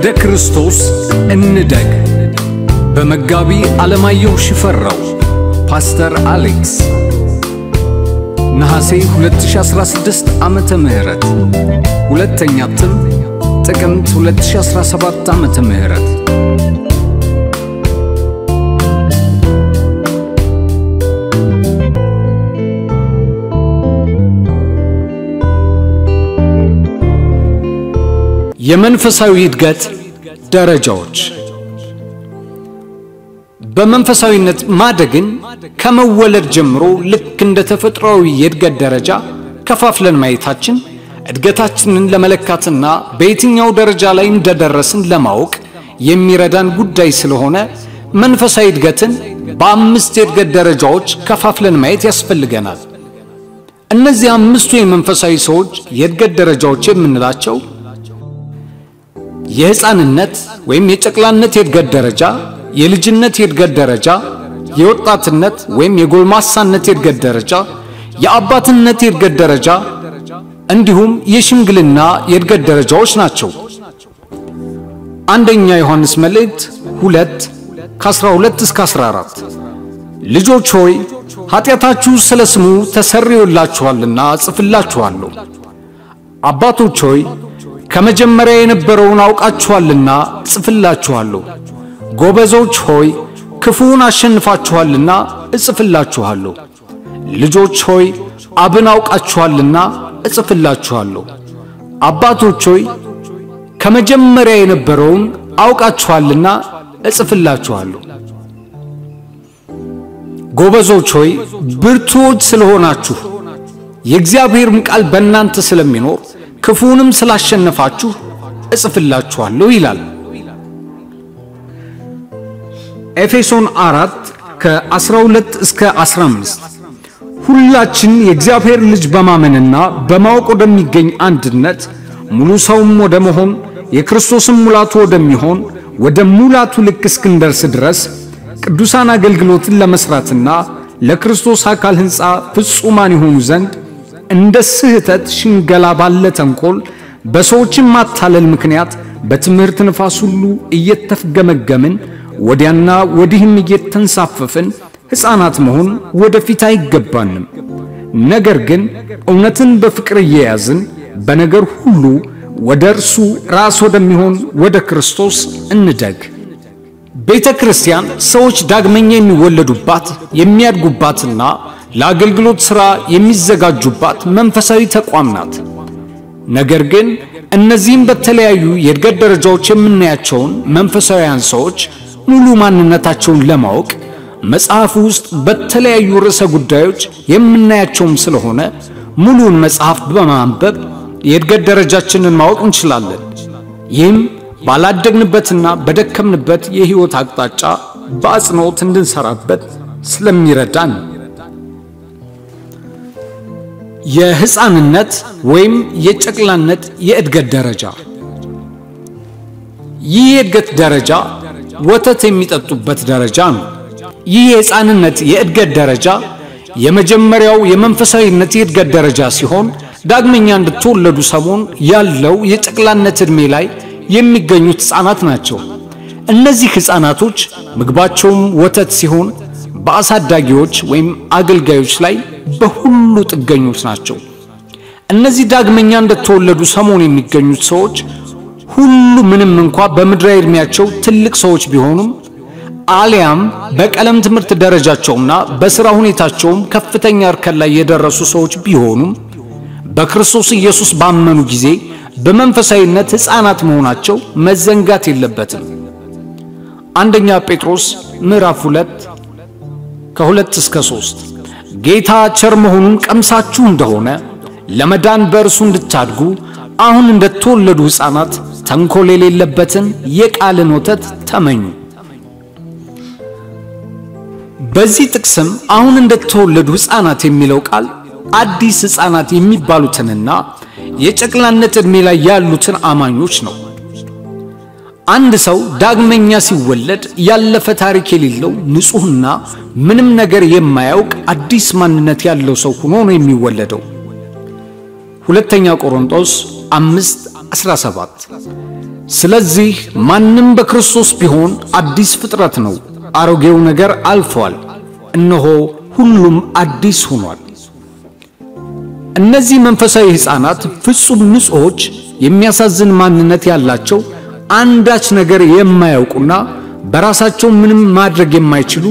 ወደ ክርስቶስ እንደግ በመጋቢ ዓለማየሁ ሽፈራው ፓስተር አሌክስ ነሐሴ 2016 ዓመተ ምህረት ሁለተኛ እትም ጥቅምት 2017 ዓመተ ምህረት የመንፈሳዊ እድገት ደረጃዎች በመንፈሳዊነት ማደግን ከመወለድ ጀምሮ ልክ እንደ ተፈጥሯዊ የእድገት ደረጃ ከፋፍለን ማየታችን እድገታችንን ለመለካትና በየትኛው ደረጃ ላይ እንደደረስን ለማወቅ የሚረዳን ጉዳይ ስለሆነ መንፈሳዊ እድገትን በአምስት የእድገት ደረጃዎች ከፋፍለን ማየት ያስፈልገናል። እነዚህ አምስቱ የመንፈሳዊ ሰዎች የእድገት ደረጃዎች የምንላቸው የሕፃንነት ወይም የጨቅላነት የእድገት ደረጃ፣ የልጅነት የእድገት ደረጃ፣ የወጣትነት ወይም የጎልማሳነት የእድገት ደረጃ፣ የአባትነት የእድገት ደረጃ እንዲሁም የሽምግልና የእድገት ደረጃዎች ናቸው። አንደኛ ዮሐንስ መልእክት 2:12-14 ልጆች ሆይ ኃጢአታችሁ ስለ ስሙ ተሰርዮላችኋልና ጽፍላችኋለሁ። አባቶች ሆይ ከመጀመሪያ የነበረውን አውቃችኋልና ጽፍላችኋለሁ። ጎበዞች ሆይ ክፉን አሸንፋችኋልና እጽፍላችኋለሁ። ልጆች ሆይ አብን አውቃችኋልና እጽፍላችኋለሁ። አባቶች ሆይ ከመጀመሪያ የነበረውን አውቃችኋልና እጽፍላችኋለሁ። ጎበዞች ሆይ ብርቱዎች ስለሆናችሁ የእግዚአብሔርም ቃል በእናንተ ስለሚኖር ክፉንም ስላሸነፋችሁ እጽፍላችኋለሁ ይላል። ኤፌሶን 4:12-15 ሁላችን የእግዚአብሔር ልጅ በማመንና በማወቅ ወደሚገኝ አንድነት ሙሉ ሰውም ወደ መሆን የክርስቶስም ሙላቱ ወደሚሆን ወደ ሙላቱ ልክ እስክንደርስ ድረስ ቅዱሳን አገልግሎትን ለመስራትና ለክርስቶስ አካል ሕንጻ ፍጹማን ይሆኑ ዘንድ እንደ ስህተት ሽንገላ ባለ ተንኮል በሰዎችም ማታለል ምክንያት በትምህርት ንፋስ ሁሉ እየተፍገመገምን ወዲያና ወዲህም እየተንሳፈፍን ሕፃናት መሆን ወደፊት አይገባንም። ነገር ግን እውነትን በፍቅር እየያዝን በነገር ሁሉ ወደ እርሱ ራስ ወደሚሆን ወደ ክርስቶስ እንደግ። ቤተ ክርስቲያን ሰዎች ዳግመኛ የሚወለዱባት የሚያድጉባትና ለአገልግሎት ሥራ የሚዘጋጁባት መንፈሳዊ ተቋም ናት። ነገር ግን እነዚህም በተለያዩ የእድገት ደረጃዎች የምናያቸውን መንፈሳዊያን ሰዎች ሙሉ ማንነታቸውን ለማወቅ መጽሐፍ ውስጥ በተለያዩ ርዕሰ ጉዳዮች የምናያቸውም ስለሆነ ሙሉን መጽሐፍ በማንበብ የእድገት ደረጃችንን ማወቅ እንችላለን። ይህም ባላደግንበትና በደከምንበት የሕይወት አቅጣጫ በአጽንኦት እንድንሰራበት ስለሚረዳን። የሕፃንነት ወይም የጨቅላነት የእድገት ደረጃ። ይህ የእድገት ደረጃ ወተት የሚጠጡበት ደረጃ ነው። ይህ የሕፃንነት የእድገት ደረጃ የመጀመሪያው የመንፈሳዊነት የእድገት ደረጃ ሲሆን ዳግመኛ እንድትወለዱ ሰሞን ያለው የጨቅላነት ዕድሜ ላይ የሚገኙት ሕፃናት ናቸው። እነዚህ ሕፃናቶች ምግባቸውም ወተት ሲሆን በአሳዳጊዎች ወይም አገልጋዮች ላይ በሁሉ ጥገኞች ናቸው። እነዚህ ዳግመኛ እንደተወለዱ ሰሞን የሚገኙት ሰዎች ሁሉ ምንም እንኳን በምድራዊ ዕድሜያቸው ትልቅ ሰዎች ቢሆኑም አሊያም በቀለም ትምህርት ደረጃቸውና በሥራ ሁኔታቸውም ከፍተኛ እርከን ላይ የደረሱ ሰዎች ቢሆኑም በክርስቶስ ኢየሱስ ባመኑ ጊዜ በመንፈሳዊነት ሕፃናት መሆናቸው መዘንጋት የለበትም። አንደኛ ጴጥሮስ ምዕራፍ 2:2-3 ጌታ ቸር መሆኑን ቀምሳችሁ እንደሆነ ለመዳን በእርሱ እንድታድጉ አሁን እንደተወለዱ ሕፃናት ተንኮል የሌለበትን የቃልን ወተት ተመኙ። በዚህ ጥቅስም አሁን እንደተወለዱ ሕፃናት የሚለው ቃል አዲስ ሕፃናት የሚባሉትንና የጨቅላነት ዕድሜ ላይ ያሉትን አማኞች ነው። አንድ ሰው ዳግመኛ ሲወለድ ያለፈ ታሪክ የሌለው ንጹህና ምንም ነገር የማያውቅ አዲስ ማንነት ያለው ሰው ሆኖ ነው የሚወለደው። ሁለተኛ ቆሮንቶስ 5:17 ስለዚህ ማንም በክርስቶስ ቢሆን አዲስ ፍጥረት ነው፣ አሮጌው ነገር አልፏል፣ እነሆ ሁሉም አዲስ ሆኗል። እነዚህ መንፈሳዊ ሕፃናት ፍጹም ንጹሖች፣ የሚያሳዝን ማንነት ያላቸው፣ አንዳች ነገር የማያውቁና በራሳቸው ምንም ማድረግ የማይችሉ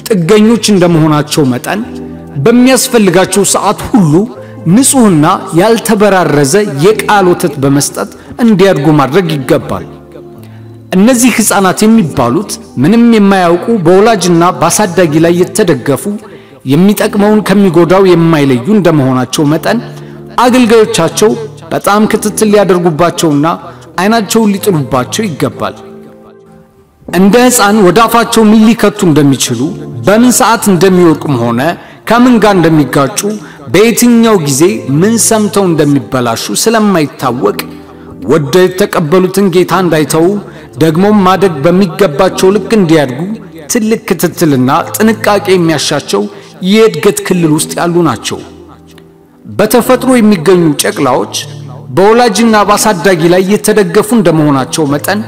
ጥገኞች እንደመሆናቸው መጠን በሚያስፈልጋቸው ሰዓት ሁሉ ንጹህና ያልተበራረዘ የቃል ወተት በመስጠት እንዲያድጉ ማድረግ ይገባል። እነዚህ ሕፃናት የሚባሉት ምንም የማያውቁ በወላጅና በአሳዳጊ ላይ የተደገፉ የሚጠቅመውን ከሚጎዳው የማይለዩ እንደመሆናቸው መጠን አገልጋዮቻቸው በጣም ክትትል ሊያደርጉባቸውና አይናቸውን ሊጥሉባቸው ይገባል። እንደ ሕፃን ወደ አፋቸው ምን ሊከቱ እንደሚችሉ፣ በምን ሰዓት እንደሚወርቁም ሆነ ከምን ጋር እንደሚጋጩ፣ በየትኛው ጊዜ ምን ሰምተው እንደሚበላሹ ስለማይታወቅ ወደው የተቀበሉትን ጌታ እንዳይተው ደግሞ ማደግ በሚገባቸው ልክ እንዲያድጉ ትልቅ ክትትልና ጥንቃቄ የሚያሻቸው የእድገት ክልል ውስጥ ያሉ ናቸው። በተፈጥሮ የሚገኙ ጨቅላዎች በወላጅና በአሳዳጊ ላይ የተደገፉ እንደመሆናቸው መጠን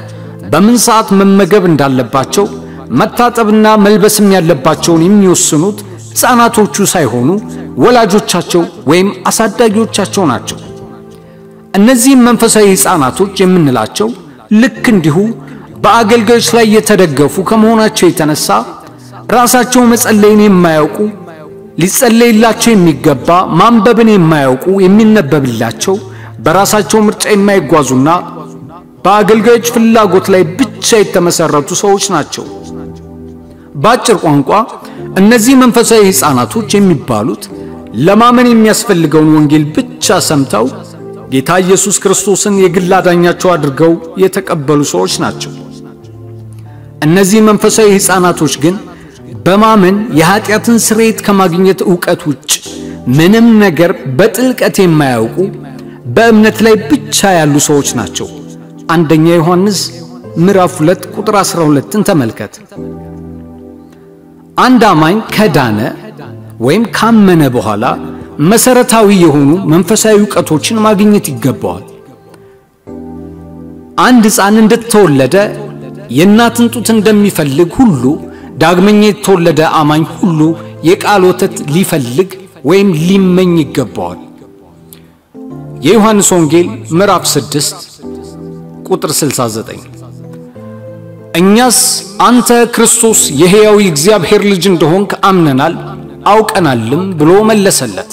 በምን ሰዓት መመገብ እንዳለባቸው፣ መታጠብና መልበስም ያለባቸውን የሚወስኑት ሕፃናቶቹ ሳይሆኑ ወላጆቻቸው ወይም አሳዳጊዎቻቸው ናቸው። እነዚህ መንፈሳዊ ሕፃናቶች የምንላቸው ልክ እንዲሁ በአገልጋዮች ላይ የተደገፉ ከመሆናቸው የተነሳ ራሳቸው መጸለይን የማያውቁ፣ ሊጸለይላቸው የሚገባ ማንበብን የማያውቁ፣ የሚነበብላቸው በራሳቸው ምርጫ የማይጓዙና በአገልጋዮች ፍላጎት ላይ ብቻ የተመሰረቱ ሰዎች ናቸው። በአጭር ቋንቋ እነዚህ መንፈሳዊ ሕፃናቶች የሚባሉት ለማመን የሚያስፈልገውን ወንጌል ብቻ ሰምተው ጌታ ኢየሱስ ክርስቶስን የግል አዳኛቸው አድርገው የተቀበሉ ሰዎች ናቸው። እነዚህ መንፈሳዊ ሕፃናቶች ግን በማመን የኃጢአትን ስርየት ከማግኘት ዕውቀት ውጭ ምንም ነገር በጥልቀት የማያውቁ፣ በእምነት ላይ ብቻ ያሉ ሰዎች ናቸው። አንደኛ ዮሐንስ ምዕራፍ 2 ቁጥር 12ን ተመልከት። አንድ አማኝ ከዳነ ወይም ካመነ በኋላ መሰረታዊ የሆኑ መንፈሳዊ ዕውቀቶችን ማግኘት ይገባዋል። አንድ ሕፃን እንደተወለደ የእናትን ጡት እንደሚፈልግ ሁሉ ዳግመኛ የተወለደ አማኝ ሁሉ የቃል ወተት ሊፈልግ ወይም ሊመኝ ይገባዋል። የዮሐንስ ወንጌል ምዕራፍ 6 ቁጥር 69። እኛስ አንተ ክርስቶስ የሕያው የእግዚአብሔር ልጅ እንደሆንክ አምነናል አውቀናልም ብሎ መለሰለት።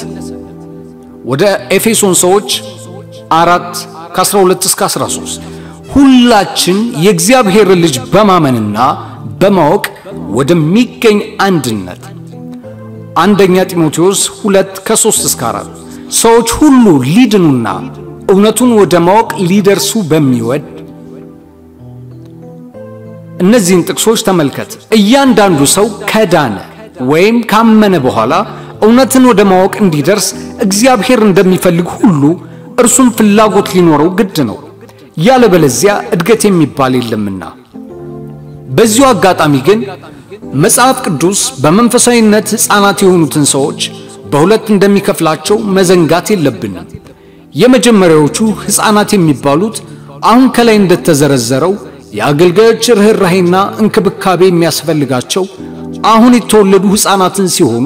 ወደ ኤፌሶን ሰዎች 4:12-13 ሁላችን የእግዚአብሔር ልጅ በማመንና በማወቅ ወደሚገኝ አንድነት። አንደኛ ጢሞቴዎስ 2:3-4 ሰዎች ሁሉ ሊድኑና እውነቱን ወደ ማወቅ ሊደርሱ በሚወድ። እነዚህን ጥቅሶች ተመልከት። እያንዳንዱ ሰው ከዳነ ወይም ካመነ በኋላ እውነትን ወደ ማወቅ እንዲደርስ እግዚአብሔር እንደሚፈልግ ሁሉ እርሱም ፍላጎት ሊኖረው ግድ ነው። ያለበለዚያ እድገት የሚባል የለምና። በዚሁ አጋጣሚ ግን መጽሐፍ ቅዱስ በመንፈሳዊነት ሕፃናት የሆኑትን ሰዎች በሁለት እንደሚከፍላቸው መዘንጋት የለብንም። የመጀመሪያዎቹ ሕፃናት የሚባሉት አሁን ከላይ እንደተዘረዘረው የአገልጋዮች ርህራሄና እንክብካቤ የሚያስፈልጋቸው አሁን የተወለዱ ሕፃናትን ሲሆኑ፣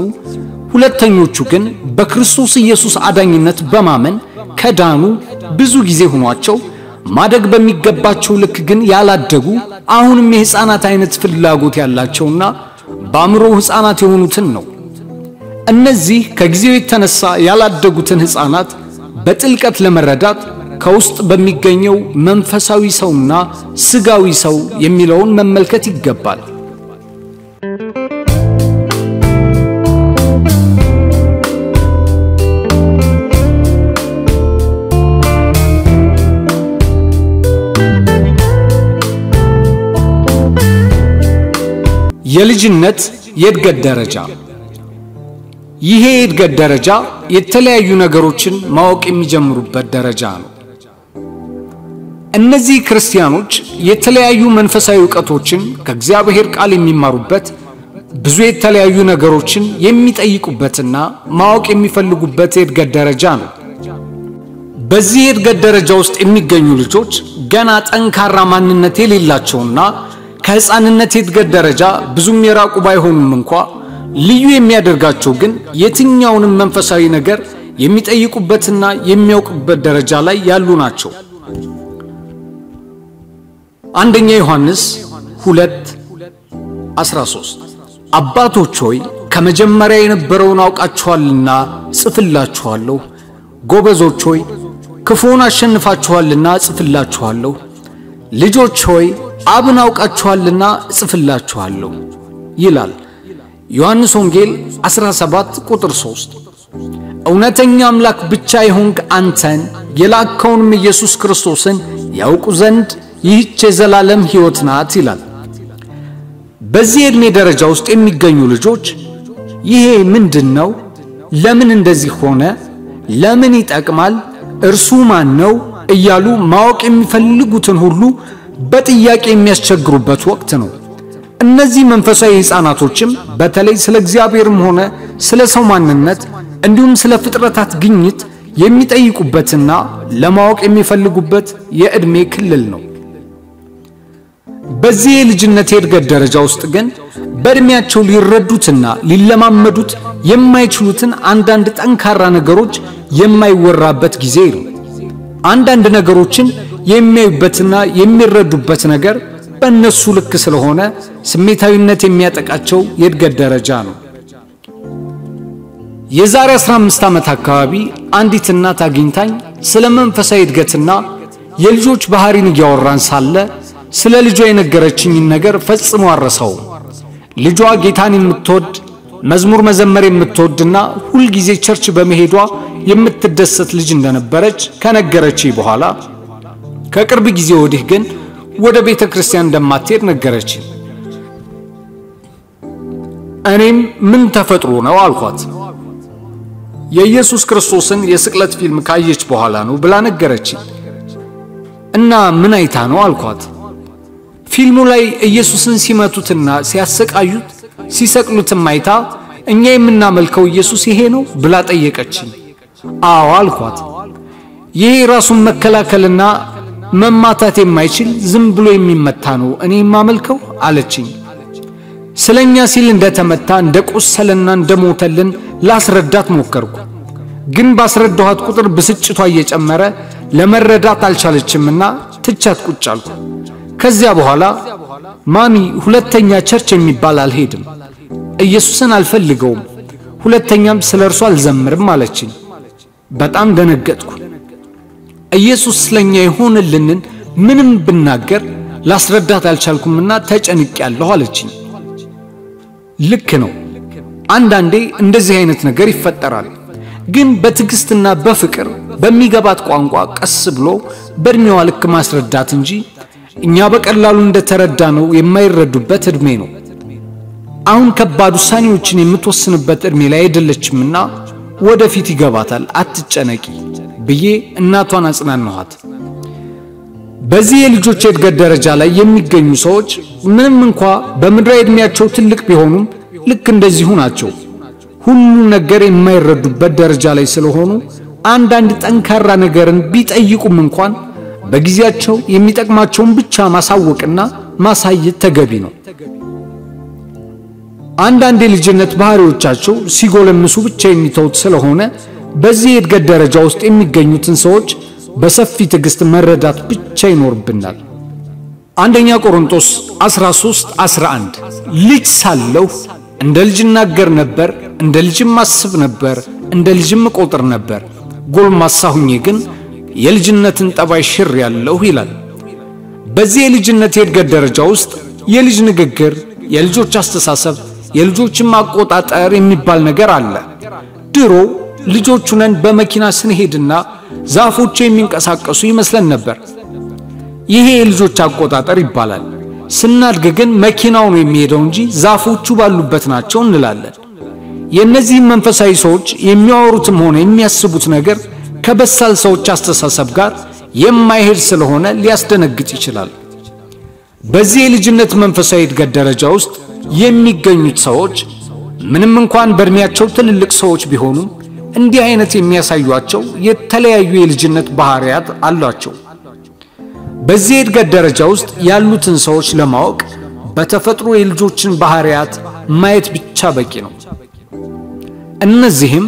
ሁለተኞቹ ግን በክርስቶስ ኢየሱስ አዳኝነት በማመን ከዳኑ ብዙ ጊዜ ሆኗቸው ማደግ በሚገባቸው ልክ ግን ያላደጉ አሁንም የሕፃናት አይነት ፍላጎት ያላቸውና በአእምሮ ሕፃናት የሆኑትን ነው። እነዚህ ከጊዜው የተነሳ ያላደጉትን ሕፃናት በጥልቀት ለመረዳት ከውስጥ በሚገኘው መንፈሳዊ ሰውና ስጋዊ ሰው የሚለውን መመልከት ይገባል። የልጅነት የእድገት ደረጃ። ይሄ የእድገት ደረጃ የተለያዩ ነገሮችን ማወቅ የሚጀምሩበት ደረጃ ነው። እነዚህ ክርስቲያኖች የተለያዩ መንፈሳዊ ዕውቀቶችን ከእግዚአብሔር ቃል የሚማሩበት፣ ብዙ የተለያዩ ነገሮችን የሚጠይቁበትና ማወቅ የሚፈልጉበት የእድገት ደረጃ ነው። በዚህ እድገት ደረጃ ውስጥ የሚገኙ ልጆች ገና ጠንካራ ማንነት የሌላቸውና ከህፃንነት እድገት ደረጃ ብዙም የራቁ ባይሆኑም እንኳን ልዩ የሚያደርጋቸው ግን የትኛውንም መንፈሳዊ ነገር የሚጠይቁበትና የሚያውቁበት ደረጃ ላይ ያሉ ናቸው። አንደኛ ዮሐንስ 2:13 አባቶች ሆይ ከመጀመሪያ የነበረውን አውቃችኋልና ጽፍላችኋለሁ። ጎበዞች ሆይ ክፉን አሸንፋችኋልና ጽፍላችኋለሁ። ልጆች ሆይ አብን አውቃችኋልና ጽፍላችኋለሁ ይላል ዮሐንስ ወንጌል 17:3 እውነተኛ አምላክ ብቻ ይሁንክ አንተን የላከውንም ኢየሱስ ክርስቶስን ያውቁ ዘንድ ይህች የዘላለም ሕይወት ናት ይላል። በዚህ እድሜ ደረጃ ውስጥ የሚገኙ ልጆች ይሄ ምንድነው? ለምን እንደዚህ ሆነ? ለምን ይጠቅማል? እርሱ ማን ነው? እያሉ ማወቅ የሚፈልጉትን ሁሉ በጥያቄ የሚያስቸግሩበት ወቅት ነው። እነዚህ መንፈሳዊ ሕፃናቶችም በተለይ ስለ እግዚአብሔርም ሆነ ስለ ሰው ማንነት እንዲሁም ስለ ፍጥረታት ግኝት የሚጠይቁበትና ለማወቅ የሚፈልጉበት የእድሜ ክልል ነው። በዚህ የልጅነት የእድገት ደረጃ ውስጥ ግን በእድሜያቸው ሊረዱትና ሊለማመዱት የማይችሉትን አንዳንድ ጠንካራ ነገሮች የማይወራበት ጊዜ ነው። አንዳንድ ነገሮችን የሚያዩበትና የሚረዱበት ነገር በእነሱ ልክ ስለሆነ ስሜታዊነት የሚያጠቃቸው የእድገት ደረጃ ነው። የዛሬ 15 ዓመት አካባቢ አንዲት እናት አግኝታኝ ስለ መንፈሳዊ እድገትና የልጆች ባህሪን እያወራን ሳለ ስለ ልጇ የነገረችኝ ነገር ፈጽሞ አረሳው። ልጇ ጌታን የምትወድ መዝሙር መዘመር የምትወድና ሁሉ ጊዜ ቸርች በመሄዷ የምትደሰት ልጅ እንደነበረች ከነገረችኝ በኋላ ከቅርብ ጊዜ ወዲህ ግን ወደ ቤተ ክርስቲያን እንደማትሄድ ነገረችኝ። እኔም ምን ተፈጥሮ ነው አልኳት። የኢየሱስ ክርስቶስን የስቅለት ፊልም ካየች በኋላ ነው ብላ ነገረችኝ። እና ምን አይታ ነው አልኳት። ፊልሙ ላይ ኢየሱስን ሲመቱትና ሲያሰቃዩት ሲሰቅሉትም አይታ እኛ የምናመልከው ኢየሱስ ይሄ ነው ብላ ጠየቀችኝ። አዎ አልኳት። ይሄ ራሱን መከላከልና መማታት የማይችል ዝም ብሎ የሚመታ ነው እኔ የማመልከው አለችኝ። ስለኛ ሲል እንደተመታ እንደቆሰለና እንደሞተልን ላስረዳት ሞከርኩ። ግን ባስረዳኋት ቁጥር ብስጭቷ እየጨመረ ለመረዳት አልቻለችምና ትቻት ቁጭ አልኩ። ከዚያ በኋላ ማሚ ሁለተኛ ቸርች የሚባል አልሄድም፣ ኢየሱስን አልፈልገውም፣ ሁለተኛም ስለርሱ አልዘምርም አለችኝ። በጣም ደነገጥኩ። ኢየሱስ ስለኛ ይሆንልንን ምንም ብናገር ላስረዳት አልቻልኩምና ተጨንቄያለሁ አለችኝ። ልክ ነው። አንዳንዴ እንደዚህ አይነት ነገር ይፈጠራል። ግን በትግስትና በፍቅር በሚገባት ቋንቋ ቀስ ብሎ በእድሜዋ ልክ ማስረዳት እንጂ እኛ በቀላሉ እንደተረዳነው የማይረዱበት እድሜ ነው። አሁን ከባድ ውሳኔዎችን የምትወስንበት እድሜ ላይ አይደለችምና ወደፊት ይገባታል አትጨነቂ ብዬ እናቷን አጽናናኋት። በዚህ የልጆች እድገት ደረጃ ላይ የሚገኙ ሰዎች ምንም እንኳን በምድራዊ እድሜያቸው ትልቅ ቢሆኑም ልክ እንደዚሁ ናቸው። ሁሉ ነገር የማይረዱበት ደረጃ ላይ ስለሆኑ አንዳንድ ጠንካራ ነገርን ቢጠይቁም እንኳን በጊዜያቸው የሚጠቅማቸውን ብቻ ማሳወቅና ማሳየት ተገቢ ነው። አንዳንድ የልጅነት ባህሪዎቻቸው ሲጎለምሱ ብቻ የሚተውት ስለሆነ በዚህ የእድገት ደረጃ ውስጥ የሚገኙትን ሰዎች በሰፊ ትግስት መረዳት ብቻ ይኖርብናል። አንደኛ ቆሮንቶስ 13:11 ልጅ ሳለሁ እንደ ልጅ እናገር ነበር፣ እንደ ልጅም አስብ ነበር፣ እንደ ልጅም ቆጥር ነበር፣ ጎልማሳ ሁኜ ግን የልጅነትን ጠባይ ሽር ያለሁ ይላል። በዚህ የልጅነት የእድገት ደረጃ ውስጥ የልጅ ንግግር፣ የልጆች አስተሳሰብ፣ የልጆችን ማቆጣጠር የሚባል ነገር አለ። ድሮ ልጆች ነን በመኪና ስንሄድና ዛፎች የሚንቀሳቀሱ ይመስለን ነበር። ይሄ የልጆች አቆጣጠር ይባላል። ስናድግ ግን መኪናው ነው የሚሄደው እንጂ ዛፎቹ ባሉበት ናቸው እንላለን። የነዚህ መንፈሳዊ ሰዎች የሚያወሩትም ሆነ የሚያስቡት ነገር ከበሳል ሰዎች አስተሳሰብ ጋር የማይሄድ ስለሆነ ሊያስደነግጥ ይችላል። በዚህ የልጅነት መንፈሳዊ እድገት ደረጃ ውስጥ የሚገኙት ሰዎች ምንም እንኳን በእድሜያቸው ትልልቅ ሰዎች ቢሆኑም እንዲህ አይነት የሚያሳዩአቸው የተለያዩ የልጅነት ባህሪያት አሏቸው። በዚህ እድገት ደረጃ ውስጥ ያሉትን ሰዎች ለማወቅ በተፈጥሮ የልጆችን ባህሪያት ማየት ብቻ በቂ ነው። እነዚህም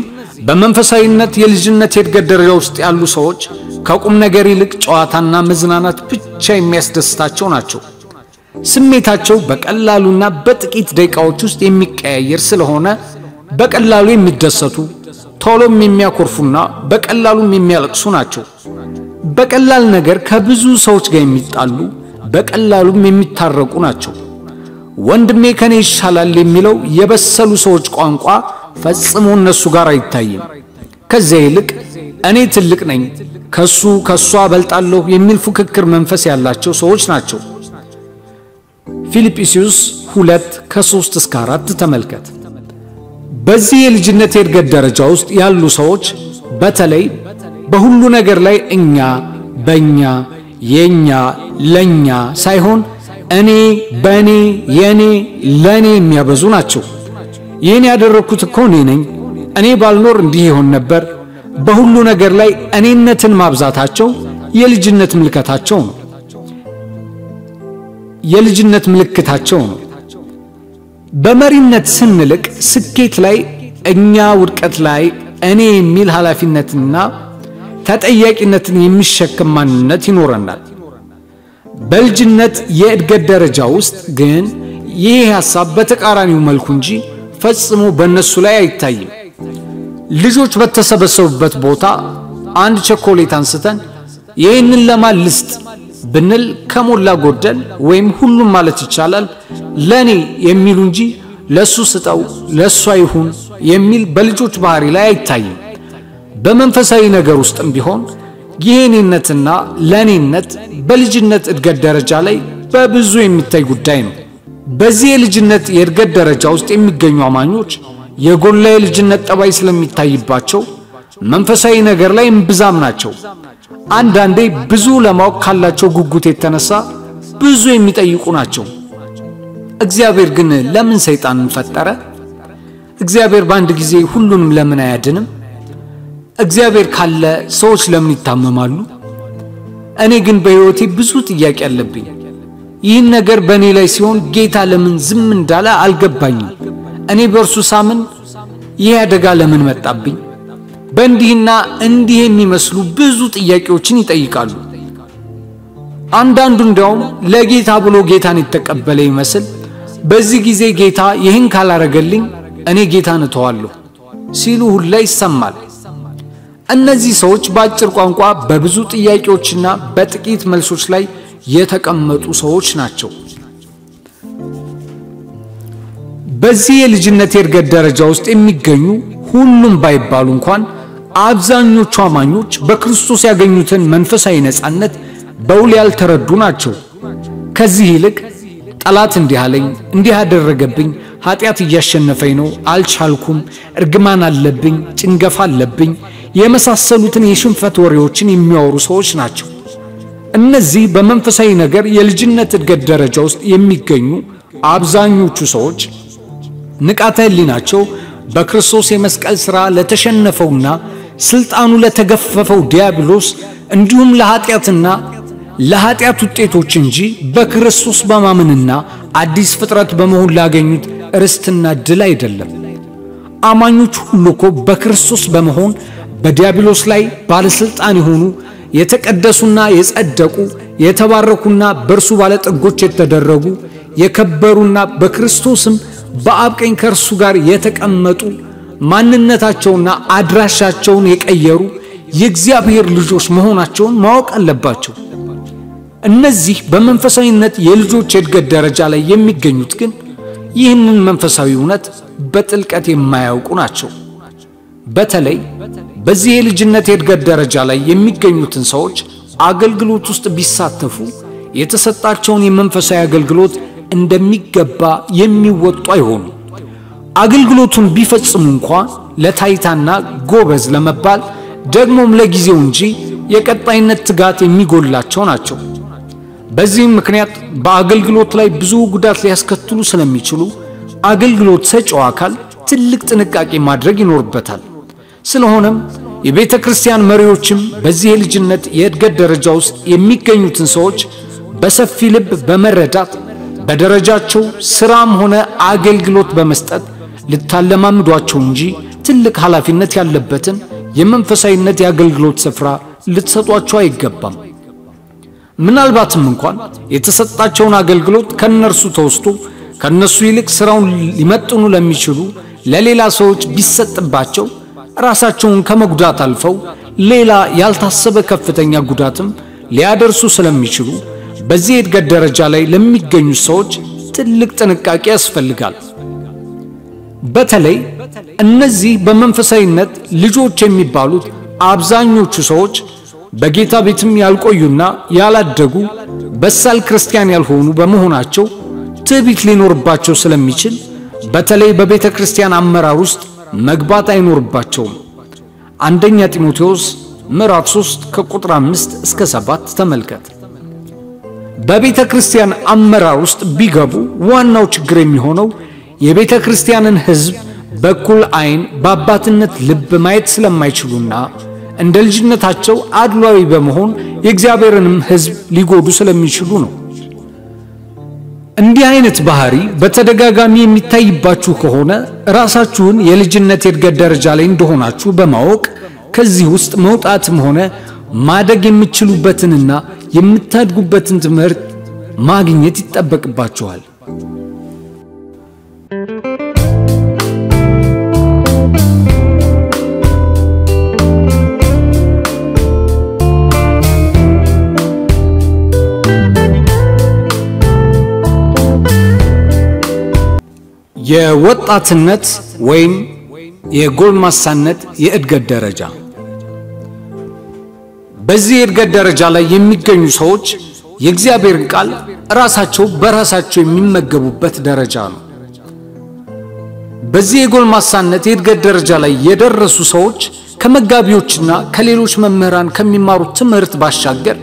በመንፈሳዊነት የልጅነት የእድገት ደረጃ ውስጥ ያሉ ሰዎች ከቁም ነገር ይልቅ ጨዋታና መዝናናት ብቻ የሚያስደስታቸው ናቸው። ስሜታቸው በቀላሉና በጥቂት ደቂቃዎች ውስጥ የሚቀያየር ስለሆነ በቀላሉ የሚደሰቱ፣ ቶሎም የሚያኮርፉና በቀላሉም የሚያለቅሱ ናቸው። በቀላል ነገር ከብዙ ሰዎች ጋር የሚጣሉ፣ በቀላሉም የሚታረቁ ናቸው። ወንድሜ ከኔ ይሻላል የሚለው የበሰሉ ሰዎች ቋንቋ ፈጽሞ እነሱ ጋር አይታይም። ከዚያ ይልቅ እኔ ትልቅ ነኝ፣ ከሷ በልጣለሁ የሚል ፉክክር መንፈስ ያላቸው ሰዎች ናቸው። ፊልጵስዩስ 2:3-4 ተመልከት። በዚህ የልጅነት የእድገት ደረጃ ውስጥ ያሉ ሰዎች በተለይ በሁሉ ነገር ላይ እኛ፣ በእኛ፣ የኛ፣ ለኛ ሳይሆን እኔ፣ በእኔ፣ የኔ፣ ለኔ የሚያበዙ ናቸው። ይህን ያደረኩት እኮ እኔ ነኝ፣ እኔ ባልኖር እንዲህ ይሆን ነበር። በሁሉ ነገር ላይ እኔነትን ማብዛታቸው የልጅነት ምልክታቸው ነው። በመሪነት ስንልቅ ስኬት ላይ እኛ፣ ውድቀት ላይ እኔ የሚል ኃላፊነትና ተጠያቂነትን የሚሸከም ማንነት ይኖረናል። በልጅነት የእድገት ደረጃ ውስጥ ግን ይህ ሐሳብ በተቃራኒው መልኩ እንጂ ፈጽሞ በእነሱ ላይ አይታይም። ልጆች በተሰበሰቡበት ቦታ አንድ ቸኮሌት አንስተን ይህንን ለማን ልስጥ ብንል ከሞላ ጎደል ወይም ሁሉም ማለት ይቻላል ለኔ የሚሉ እንጂ ለሱ ስጠው፣ ለሷ ይሁን የሚል በልጆች ባህሪ ላይ አይታይም። በመንፈሳዊ ነገር ውስጥም ቢሆን የኔነትና ለኔነት በልጅነት እድገት ደረጃ ላይ በብዙ የሚታይ ጉዳይ ነው። በዚህ የልጅነት የእድገት ደረጃ ውስጥ የሚገኙ አማኞች የጎላ የልጅነት ጠባይ ስለሚታይባቸው መንፈሳዊ ነገር ላይ እምብዛም ናቸው። አንዳንዴ ብዙ ለማወቅ ካላቸው ጉጉት የተነሳ ብዙ የሚጠይቁ ናቸው። እግዚአብሔር ግን ለምን ሰይጣንን ፈጠረ? እግዚአብሔር በአንድ ጊዜ ሁሉንም ለምን አያድንም? እግዚአብሔር ካለ ሰዎች ለምን ይታመማሉ? እኔ ግን በሕይወቴ ብዙ ጥያቄ አለብኝ። ይህን ነገር በእኔ ላይ ሲሆን ጌታ ለምን ዝም እንዳለ አልገባኝም። እኔ በእርሱ ሳምን ይህ አደጋ ለምን መጣብኝ? በእንዲህና እንዲህ የሚመስሉ ብዙ ጥያቄዎችን ይጠይቃሉ። አንዳንዱ እንዲያውም ለጌታ ብሎ ጌታን የተቀበለ ይመስል በዚህ ጊዜ ጌታ ይህን ካላረገልኝ እኔ ጌታን እተዋለሁ ሲሉ ሁላ ይሰማል። እነዚህ ሰዎች በአጭር ቋንቋ በብዙ ጥያቄዎችና በጥቂት መልሶች ላይ የተቀመጡ ሰዎች ናቸው። በዚህ የልጅነት የእድገት ደረጃ ውስጥ የሚገኙ ሁሉም ባይባሉ እንኳን አብዛኞቹ አማኞች በክርስቶስ ያገኙትን መንፈሳዊ ነፃነት በውል ያልተረዱ ናቸው። ከዚህ ይልቅ ጠላት እንዲህ አለኝ፣ እንዲህ አደረገብኝ፣ ኃጢአት እያሸነፈኝ ነው፣ አልቻልኩም፣ እርግማን አለብኝ፣ ጭንገፋ አለብኝ የመሳሰሉትን የሽንፈት ወሬዎችን የሚያወሩ ሰዎች ናቸው። እነዚህ በመንፈሳዊ ነገር የልጅነት እድገት ደረጃ ውስጥ የሚገኙ አብዛኞቹ ሰዎች ንቃተ ህሊናቸው በክርስቶስ የመስቀል ሥራ ለተሸነፈውና ስልጣኑ ለተገፈፈው ዲያብሎስ እንዲሁም ለኃጢአትና ለኃጢአት ውጤቶች እንጂ በክርስቶስ በማመንና አዲስ ፍጥረት በመሆን ላገኙት ርስትና ድል አይደለም። አማኞች ሁሉ እኮ በክርስቶስ በመሆን በዲያብሎስ ላይ ባለስልጣን የሆኑ የተቀደሱና የጸደቁ የተባረኩና በእርሱ ባለጠጎች የተደረጉ የከበሩና በክርስቶስም በአብ ቀኝ ከእርሱ ጋር የተቀመጡ ማንነታቸውና አድራሻቸውን የቀየሩ የእግዚአብሔር ልጆች መሆናቸውን ማወቅ አለባቸው። እነዚህ በመንፈሳዊነት የልጆች እድገት ደረጃ ላይ የሚገኙት ግን ይህንን መንፈሳዊ እውነት በጥልቀት የማያውቁ ናቸው። በተለይ በዚህ የልጅነት የእድገት ደረጃ ላይ የሚገኙትን ሰዎች አገልግሎት ውስጥ ቢሳተፉ የተሰጣቸውን የመንፈሳዊ አገልግሎት እንደሚገባ የሚወጡ አይሆኑ። አገልግሎቱን ቢፈጽሙ እንኳን ለታይታና ጎበዝ ለመባል ደግሞም ለጊዜው እንጂ የቀጣይነት ትጋት የሚጎላቸው ናቸው። በዚህም ምክንያት በአገልግሎት ላይ ብዙ ጉዳት ሊያስከትሉ ስለሚችሉ አገልግሎት ሰጪው አካል ትልቅ ጥንቃቄ ማድረግ ይኖርበታል። ስለሆነም የቤተ ክርስቲያን መሪዎችም በዚህ የልጅነት የእድገት ደረጃ ውስጥ የሚገኙትን ሰዎች በሰፊ ልብ በመረዳት በደረጃቸው ስራም ሆነ አገልግሎት በመስጠት ልታለማምዷቸው እንጂ ትልቅ ኃላፊነት ያለበትን የመንፈሳዊነት የአገልግሎት ስፍራ ልትሰጧቸው አይገባም። ምናልባትም እንኳን የተሰጣቸውን አገልግሎት ከነርሱ ተወስቶ ከነሱ ይልቅ ስራውን ሊመጥኑ ለሚችሉ ለሌላ ሰዎች ቢሰጥባቸው ራሳቸውን ከመጉዳት አልፈው ሌላ ያልታሰበ ከፍተኛ ጉዳትም ሊያደርሱ ስለሚችሉ በዚህ የእድገት ደረጃ ላይ ለሚገኙ ሰዎች ትልቅ ጥንቃቄ ያስፈልጋል። በተለይ እነዚህ በመንፈሳዊነት ልጆች የሚባሉት አብዛኞቹ ሰዎች በጌታ ቤትም ያልቆዩና ያላደጉ በሳል ክርስቲያን ያልሆኑ በመሆናቸው ትዕቢት ሊኖርባቸው ስለሚችል በተለይ በቤተ ክርስቲያን አመራር ውስጥ መግባት አይኖርባቸውም። አንደኛ ጢሞቴዎስ ምዕራፍ 3 ከቁጥር 5 እስከ 7 ተመልከት። በቤተ ክርስቲያን አመራር ውስጥ ቢገቡ ዋናው ችግር የሚሆነው የቤተ ክርስቲያንን ሕዝብ በኩል አይን በአባትነት ልብ ማየት ስለማይችሉና እንደ ልጅነታቸው አድሏዊ በመሆን የእግዚአብሔርንም ሕዝብ ሊጎዱ ስለሚችሉ ነው። እንዲህ አይነት ባህሪ በተደጋጋሚ የሚታይባችሁ ከሆነ ራሳችሁን የልጅነት የእድገት ደረጃ ላይ እንደሆናችሁ በማወቅ ከዚህ ውስጥ መውጣትም ሆነ ማደግ የምትችሉበትንና የምታድጉበትን ትምህርት ማግኘት ይጠበቅባችኋል። የወጣትነት ወይም የጎልማሳነት የእድገት ደረጃ። በዚህ የእድገት ደረጃ ላይ የሚገኙ ሰዎች የእግዚአብሔርን ቃል ራሳቸው በራሳቸው የሚመገቡበት ደረጃ ነው። በዚህ የጎልማሳነት የእድገት ደረጃ ላይ የደረሱ ሰዎች ከመጋቢዎችና ከሌሎች መምህራን ከሚማሩት ትምህርት ባሻገር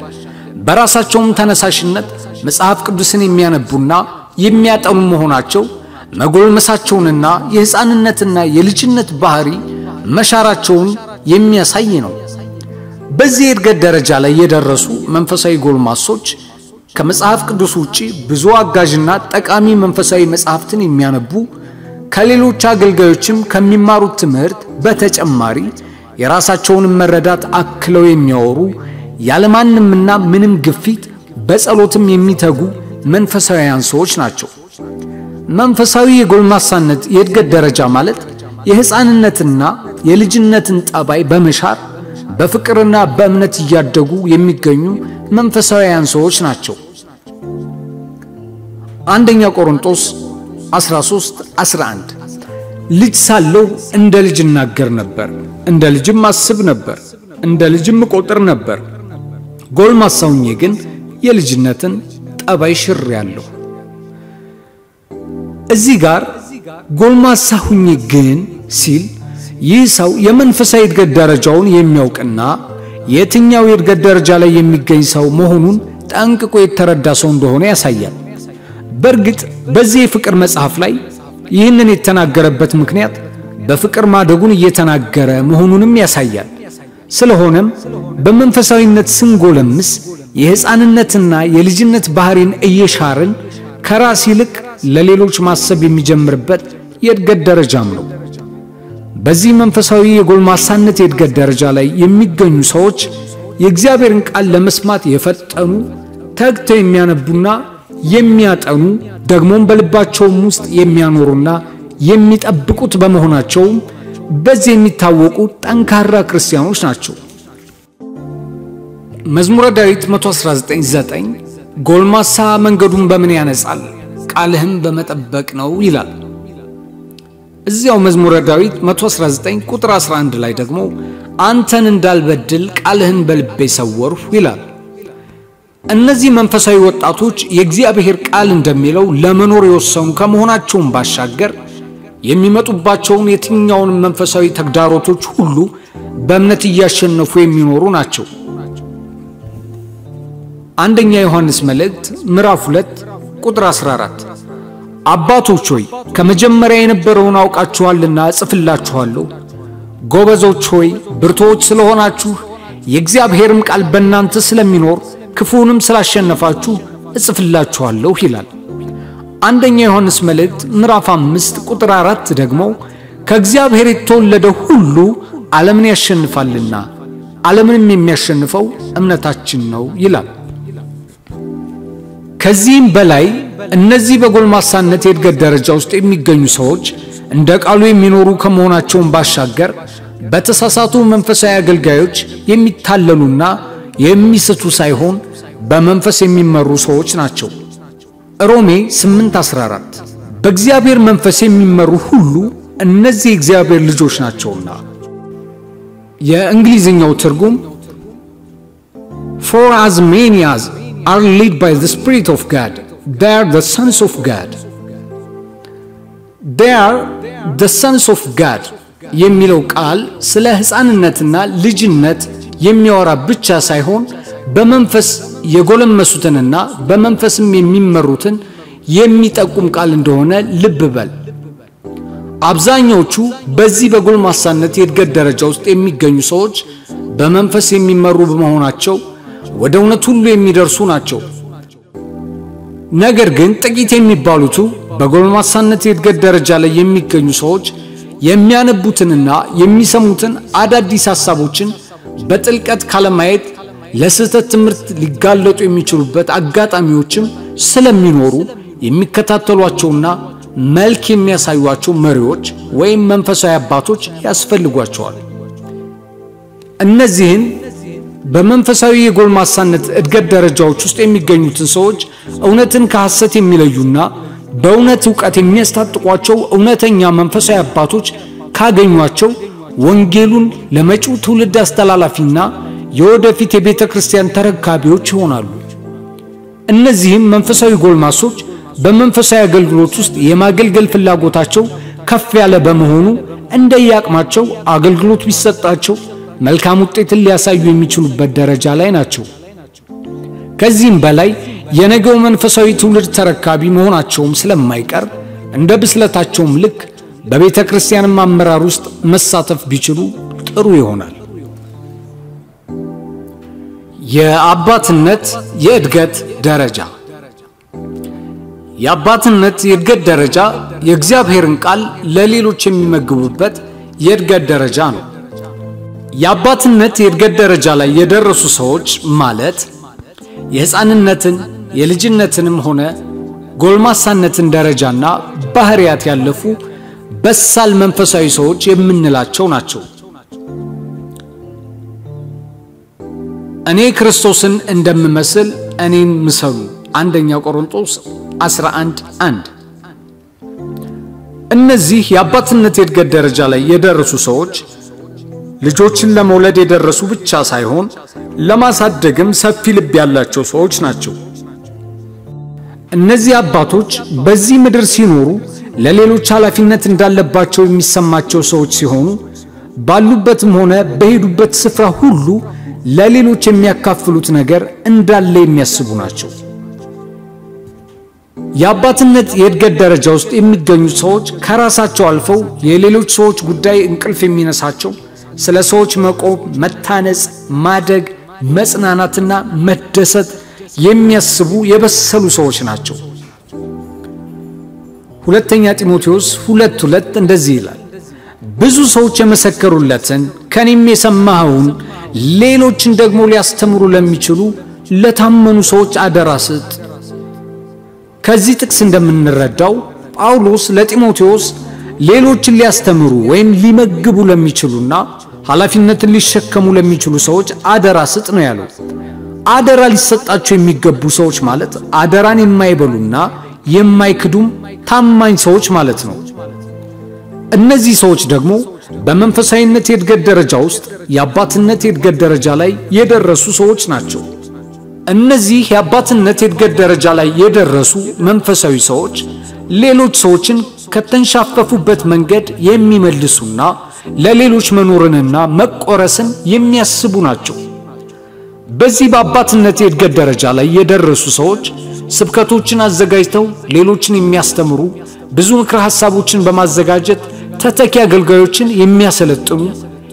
በራሳቸውም ተነሳሽነት መጽሐፍ ቅዱስን የሚያነቡና የሚያጠኑ መሆናቸው መጎልመሳቸውንና የሕፃንነትና የልጅነት ባህሪ መሻራቸውን የሚያሳይ ነው። በዚህ የእድገት ደረጃ ላይ የደረሱ መንፈሳዊ ጎልማሶች ከመጽሐፍ ቅዱስ ውጪ ብዙ አጋዥና ጠቃሚ መንፈሳዊ መጽሐፍትን የሚያነቡ ከሌሎች አገልጋዮችም ከሚማሩት ትምህርት በተጨማሪ የራሳቸውን መረዳት አክለው የሚያወሩ ያለማንምና ምንም ግፊት በጸሎትም የሚተጉ መንፈሳዊያን ሰዎች ናቸው። መንፈሳዊ የጎልማሳነት የእድገት ደረጃ ማለት የሕፃንነትና የልጅነትን ጠባይ በመሻር በፍቅርና በእምነት እያደጉ የሚገኙ መንፈሳዊያን ሰዎች ናቸው። አንደኛ ቆሮንቶስ 13:11 ልጅ ሳለሁ እንደ ልጅ እናገር ነበር፣ እንደ ልጅም አስብ ነበር፣ እንደ ልጅም ቆጥር ነበር፣ ጎልማሳ ሆኜ ግን የልጅነትን ጠባይ ሽሬአለሁ። እዚህ ጋር ጎልማሳ ሆኜ ግን ሲል ይህ ሰው የመንፈሳዊ እድገት ደረጃውን የሚያውቅና የትኛው የእድገት ደረጃ ላይ የሚገኝ ሰው መሆኑን ጠንቅቆ የተረዳ ሰው እንደሆነ ያሳያል። በእርግጥ በዚህ የፍቅር መጽሐፍ ላይ ይህንን የተናገረበት ምክንያት በፍቅር ማደጉን እየተናገረ መሆኑንም ያሳያል። ስለሆነም በመንፈሳዊነት ስንጎለምስ የሕፃንነትና የልጅነት ባህሪን እየሻርን ከራስ ይልቅ ለሌሎች ማሰብ የሚጀምርበት የእድገት ደረጃም ነው። በዚህ መንፈሳዊ የጎልማሳነት የእድገት ደረጃ ላይ የሚገኙ ሰዎች የእግዚአብሔርን ቃል ለመስማት የፈጠኑ ተግተው የሚያነቡና የሚያጠኑ ደግሞም በልባቸውም ውስጥ የሚያኖሩና የሚጠብቁት በመሆናቸው በዚህ የሚታወቁ ጠንካራ ክርስቲያኖች ናቸው። መዝሙረ ዳዊት 119:9 ጎልማሳ መንገዱን በምን ያነጻል? ቃልህን በመጠበቅ ነው ይላል። እዚያው መዝሙረ ዳዊት 119 ቁጥር 11 ላይ ደግሞ አንተን እንዳልበድል ቃልህን በልቤ ሰወርሁ ይላል። እነዚህ መንፈሳዊ ወጣቶች የእግዚአብሔር ቃል እንደሚለው ለመኖር የወሰኑ ከመሆናቸውም ባሻገር የሚመጡባቸውን የትኛውን መንፈሳዊ ተግዳሮቶች ሁሉ በእምነት እያሸነፉ የሚኖሩ ናቸው። አንደኛ ዮሐንስ መልእክት ምዕራፍ 2 ቁጥር 14 አባቶች ሆይ ከመጀመሪያ የነበረውን አውቃችኋልና እጽፍላችኋለሁ፣ ጎበዞች ሆይ ብርቶች ስለሆናችሁ የእግዚአብሔርም ቃል በእናንተ ስለሚኖር ክፉንም ስላሸነፋችሁ እጽፍላችኋለሁ ይላል። አንደኛ ዮሐንስ መልእክት ምዕራፍ 5 ቁጥር 4 ደግሞ ከእግዚአብሔር የተወለደ ሁሉ ዓለምን ያሸንፋልና ዓለምንም የሚያሸንፈው እምነታችን ነው ይላል። ከዚህም በላይ እነዚህ በጎልማሳነት የእድገት ደረጃ ውስጥ የሚገኙ ሰዎች እንደ ቃሉ የሚኖሩ ከመሆናቸው ባሻገር በተሳሳቱ መንፈሳዊ አገልጋዮች የሚታለሉና የሚስቱ ሳይሆን በመንፈስ የሚመሩ ሰዎች ናቸው። ሮሜ 8:14 በእግዚአብሔር መንፈስ የሚመሩ ሁሉ እነዚህ የእግዚአብሔር ልጆች ናቸውና። የእንግሊዝኛው ትርጉም For as many as are led by the Spirit of God, they are the sons of God. They are the sons of God የሚለው ቃል ስለ ሕፃንነትና ልጅነት የሚያወራ ብቻ ሳይሆን በመንፈስ የጎለመሱትንና በመንፈስም የሚመሩትን የሚጠቁም ቃል እንደሆነ ልብ በል። አብዛኞቹ በዚህ በጎልማሳነት የእድገት ደረጃ ውስጥ የሚገኙ ሰዎች በመንፈስ የሚመሩ በመሆናቸው ወደ እውነት ሁሉ የሚደርሱ ናቸው። ነገር ግን ጥቂት የሚባሉት በጎልማሳነት የእድገት ደረጃ ላይ የሚገኙ ሰዎች የሚያነቡትንና የሚሰሙትን አዳዲስ ሐሳቦችን በጥልቀት ካለማየት ለስህተት ትምህርት ሊጋለጡ የሚችሉበት አጋጣሚዎችም ስለሚኖሩ የሚከታተሏቸውና መልክ የሚያሳዩአቸው መሪዎች ወይም መንፈሳዊ አባቶች ያስፈልጓቸዋል። እነዚህን በመንፈሳዊ የጎልማሳነት እድገት ደረጃዎች ውስጥ የሚገኙትን ሰዎች እውነትን ከሐሰት የሚለዩና በእውነት ዕውቀት የሚያስታጥቋቸው እውነተኛ መንፈሳዊ አባቶች ካገኟቸው ወንጌሉን ለመጪው ትውልድ አስተላላፊና የወደፊት የቤተ ክርስቲያን ተረካቢዎች ይሆናሉ። እነዚህም መንፈሳዊ ጎልማሶች በመንፈሳዊ አገልግሎት ውስጥ የማገልገል ፍላጎታቸው ከፍ ያለ በመሆኑ እንደያቅማቸው አገልግሎት ቢሰጣቸው መልካም ውጤትን ሊያሳዩ የሚችሉበት ደረጃ ላይ ናቸው። ከዚህም በላይ የነገው መንፈሳዊ ትውልድ ተረካቢ መሆናቸውም ስለማይቀር እንደ ብስለታቸውም ልክ በቤተ ክርስቲያንም አመራር ውስጥ መሳተፍ ቢችሉ ጥሩ ይሆናል። የአባትነት የእድገት ደረጃ የአባትነት የእድገት ደረጃ የእግዚአብሔርን ቃል ለሌሎች የሚመግቡበት የእድገት ደረጃ ነው። የአባትነት የእድገት ደረጃ ላይ የደረሱ ሰዎች ማለት የሕፃንነትን የልጅነትንም ሆነ ጎልማሳነትን ደረጃና ባህሪያት ያለፉ በሳል መንፈሳዊ ሰዎች የምንላቸው ናቸው። እኔ ክርስቶስን እንደምመስል እኔን ምሰሉ አንደኛ ቆሮንቶስ 11:1 እነዚህ የአባትነት የእድገት ደረጃ ላይ የደረሱ ሰዎች ልጆችን ለመውለድ የደረሱ ብቻ ሳይሆን ለማሳደግም ሰፊ ልብ ያላቸው ሰዎች ናቸው። እነዚህ አባቶች በዚህ ምድር ሲኖሩ ለሌሎች ኃላፊነት እንዳለባቸው የሚሰማቸው ሰዎች ሲሆኑ ባሉበትም ሆነ በሄዱበት ስፍራ ሁሉ ለሌሎች የሚያካፍሉት ነገር እንዳለ የሚያስቡ ናቸው። የአባትነት የእድገት ደረጃ ውስጥ የሚገኙ ሰዎች ከራሳቸው አልፈው የሌሎች ሰዎች ጉዳይ እንቅልፍ የሚነሳቸው ስለ ሰዎች መቆም፣ መታነጽ፣ ማደግ፣ መጽናናትና መደሰት የሚያስቡ የበሰሉ ሰዎች ናቸው። ሁለተኛ ጢሞቴዎስ 2:2 እንደዚህ ይላል፣ ብዙ ሰዎች የመሰከሩለትን ከኔም የሰማኸውን ሌሎችን ደግሞ ሊያስተምሩ ለሚችሉ ለታመኑ ሰዎች አደራ ስጥ። ከዚህ ጥቅስ እንደምንረዳው ጳውሎስ ለጢሞቴዎስ ሌሎችን ሊያስተምሩ ወይም ሊመግቡ ለሚችሉና ኃላፊነትን ሊሸከሙ ለሚችሉ ሰዎች አደራ ስጥ ነው ያለው። አደራ ሊሰጣቸው የሚገቡ ሰዎች ማለት አደራን የማይበሉና የማይክዱም ታማኝ ሰዎች ማለት ነው። እነዚህ ሰዎች ደግሞ በመንፈሳዊነት የእድገት ደረጃ ውስጥ የአባትነት የእድገት ደረጃ ላይ የደረሱ ሰዎች ናቸው። እነዚህ የአባትነት የእድገት ደረጃ ላይ የደረሱ መንፈሳዊ ሰዎች ሌሎች ሰዎችን ከተንሻፈፉበት መንገድ የሚመልሱና ለሌሎች መኖርንና መቆረስን የሚያስቡ ናቸው። በዚህ በአባትነት የእድገት ደረጃ ላይ የደረሱ ሰዎች ስብከቶችን አዘጋጅተው ሌሎችን የሚያስተምሩ፣ ብዙ ምክረ ሐሳቦችን በማዘጋጀት ተተኪ አገልጋዮችን የሚያሰለጥኑ፣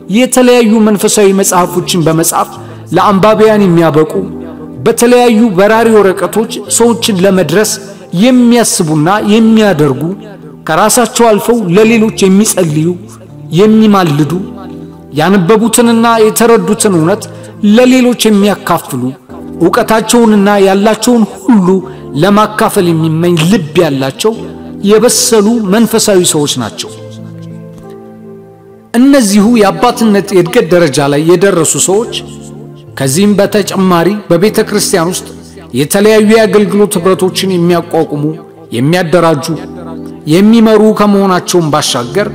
የተለያዩ መንፈሳዊ መጽሐፎችን በመጻፍ ለአንባቢያን የሚያበቁ በተለያዩ በራሪ ወረቀቶች ሰዎችን ለመድረስ የሚያስቡና የሚያደርጉ ከራሳቸው አልፈው ለሌሎች የሚጸልዩ የሚማልዱ ያነበቡትንና የተረዱትን እውነት ለሌሎች የሚያካፍሉ ዕውቀታቸውንና ያላቸውን ሁሉ ለማካፈል የሚመኝ ልብ ያላቸው የበሰሉ መንፈሳዊ ሰዎች ናቸው። እነዚሁ የአባትነት የእድገት ደረጃ ላይ የደረሱ ሰዎች ከዚህም በተጨማሪ በቤተ ክርስቲያን ውስጥ የተለያዩ የአገልግሎት ህብረቶችን የሚያቋቁሙ የሚያደራጁ የሚመሩ ከመሆናቸውም ባሻገር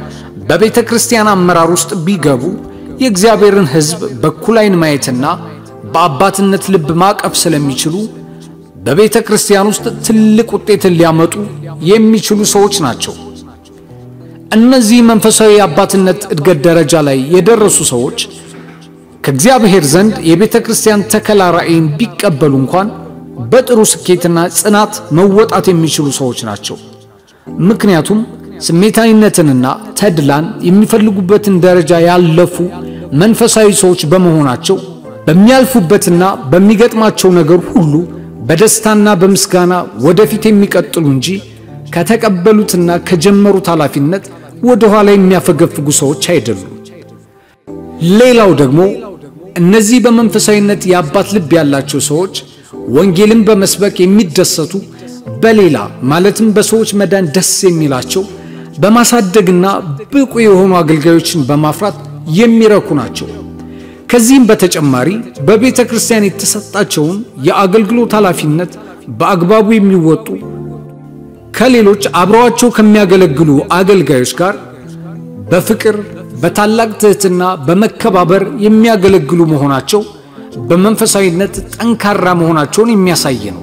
በቤተ ክርስቲያን አመራር ውስጥ ቢገቡ የእግዚአብሔርን ሕዝብ በኩል ዓይን ማየትና በአባትነት ልብ ማቀፍ ስለሚችሉ በቤተ ክርስቲያን ውስጥ ትልቅ ውጤትን ሊያመጡ የሚችሉ ሰዎች ናቸው። እነዚህ መንፈሳዊ አባትነት እድገት ደረጃ ላይ የደረሱ ሰዎች ከእግዚአብሔር ዘንድ የቤተ ክርስቲያን ተከላ ራእይን ቢቀበሉ እንኳን በጥሩ ስኬትና ጽናት መወጣት የሚችሉ ሰዎች ናቸው። ምክንያቱም ስሜታዊነትንና ተድላን የሚፈልጉበትን ደረጃ ያለፉ መንፈሳዊ ሰዎች በመሆናቸው በሚያልፉበትና በሚገጥማቸው ነገር ሁሉ በደስታና በምስጋና ወደፊት የሚቀጥሉ እንጂ ከተቀበሉትና ከጀመሩት ኃላፊነት ወደ ኋላ የሚያፈገፍጉ ሰዎች አይደሉም። ሌላው ደግሞ እነዚህ በመንፈሳዊነት የአባት ልብ ያላቸው ሰዎች ወንጌልን በመስበክ የሚደሰቱ በሌላ ማለትም በሰዎች መዳን ደስ የሚላቸው በማሳደግና ብቁ የሆኑ አገልጋዮችን በማፍራት የሚረኩ ናቸው። ከዚህም በተጨማሪ በቤተ ክርስቲያን የተሰጣቸውን የአገልግሎት ኃላፊነት በአግባቡ የሚወጡ ከሌሎች አብረዋቸው ከሚያገለግሉ አገልጋዮች ጋር በፍቅር በታላቅ ትህትና በመከባበር የሚያገለግሉ መሆናቸው በመንፈሳዊነት ጠንካራ መሆናቸውን የሚያሳይ ነው።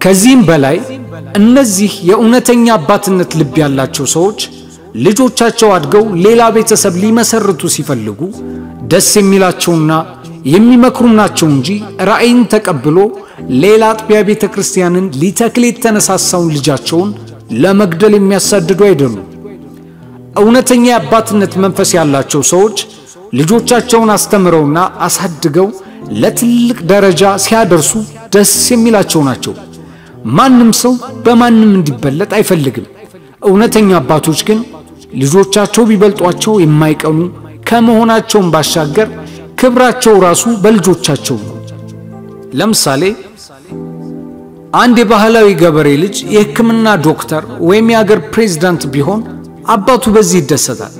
ከዚህም በላይ እነዚህ የእውነተኛ አባትነት ልብ ያላቸው ሰዎች ልጆቻቸው አድገው ሌላ ቤተሰብ ሊመሰርቱ ሲፈልጉ ደስ የሚላቸውና የሚመክሩም ናቸው እንጂ ራእይን ተቀብሎ ሌላ አጥቢያ ቤተ ክርስቲያንን ሊተክል የተነሳሳውን ልጃቸውን ለመግደል የሚያሳድዱ አይደሉም። እውነተኛ የአባትነት መንፈስ ያላቸው ሰዎች ልጆቻቸውን አስተምረውና አሳድገው ለትልቅ ደረጃ ሲያደርሱ ደስ የሚላቸው ናቸው። ማንም ሰው በማንም እንዲበለጥ አይፈልግም። እውነተኛ አባቶች ግን ልጆቻቸው ቢበልጧቸው የማይቀኑ ከመሆናቸውም ባሻገር ክብራቸው ራሱ በልጆቻቸው ነው። ለምሳሌ አንድ የባህላዊ ገበሬ ልጅ የሕክምና ዶክተር ወይም የአገር ፕሬዝዳንት ቢሆን አባቱ በዚህ ይደሰታል፣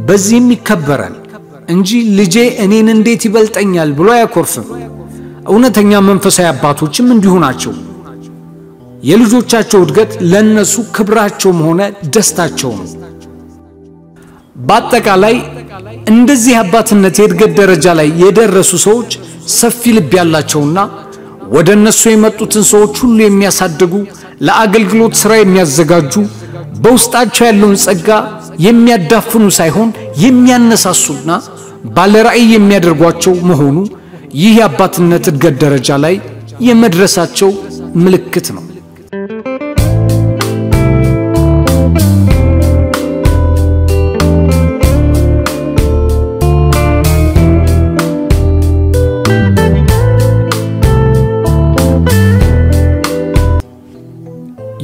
በዚህም ይከበራል እንጂ ልጄ እኔን እንዴት ይበልጠኛል ብሎ አያኮርፍም። እውነተኛ መንፈሳዊ አባቶችም እንዲሁ ናቸው። የልጆቻቸው እድገት ለነሱ ክብራቸውም ሆነ ደስታቸው ነው። በአጠቃላይ እንደዚህ አባትነት የእድገት ደረጃ ላይ የደረሱ ሰዎች ሰፊ ልብ ያላቸውና ወደ እነሱ የመጡትን ሰዎች ሁሉ የሚያሳድጉ ለአገልግሎት ሥራ የሚያዘጋጁ በውስጣቸው ያለውን ጸጋ የሚያዳፍኑ ሳይሆን የሚያነሳሱና ባለራእይ የሚያደርጓቸው መሆኑ ይህ የአባትነት እድገት ደረጃ ላይ የመድረሳቸው ምልክት ነው።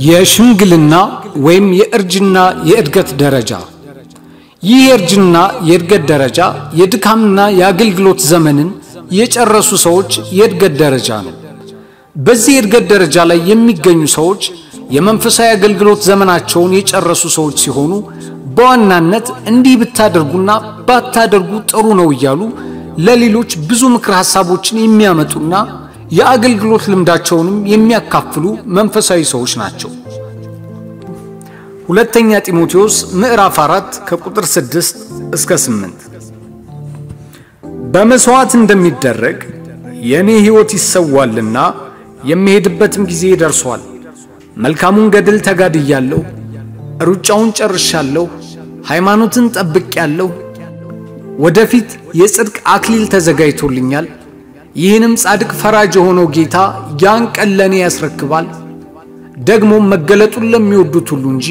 የሽምግልና ወይም የእርጅና የእድገት ደረጃ። ይህ የእርጅና የእድገት ደረጃ የድካምና የአገልግሎት ዘመንን የጨረሱ ሰዎች የእድገት ደረጃ ነው። በዚህ የእድገት ደረጃ ላይ የሚገኙ ሰዎች የመንፈሳዊ አገልግሎት ዘመናቸውን የጨረሱ ሰዎች ሲሆኑ በዋናነት እንዲህ ብታደርጉና ባታደርጉ ጥሩ ነው እያሉ ለሌሎች ብዙ ምክር ሐሳቦችን የሚያመጡና የአገልግሎት ልምዳቸውንም የሚያካፍሉ መንፈሳዊ ሰዎች ናቸው። ሁለተኛ ጢሞቴዎስ ምዕራፍ 4 ከቁጥር 6 እስከ 8 በመስዋዕት እንደሚደረግ የኔ ሕይወት ይሰዋልና የሚሄድበትም ጊዜ ደርሷል። መልካሙን ገድል ተጋድያለሁ፣ ሩጫውን ጨርሻለሁ፣ ሃይማኖትን ጠብቄያለሁ። ወደፊት የጽድቅ አክሊል ተዘጋጅቶልኛል። ይህንም ጻድቅ ፈራጅ የሆነው ጌታ ያን ቀን ለኔ ያስረክባል። ደግሞ መገለጡን ለሚወዱት ሁሉ እንጂ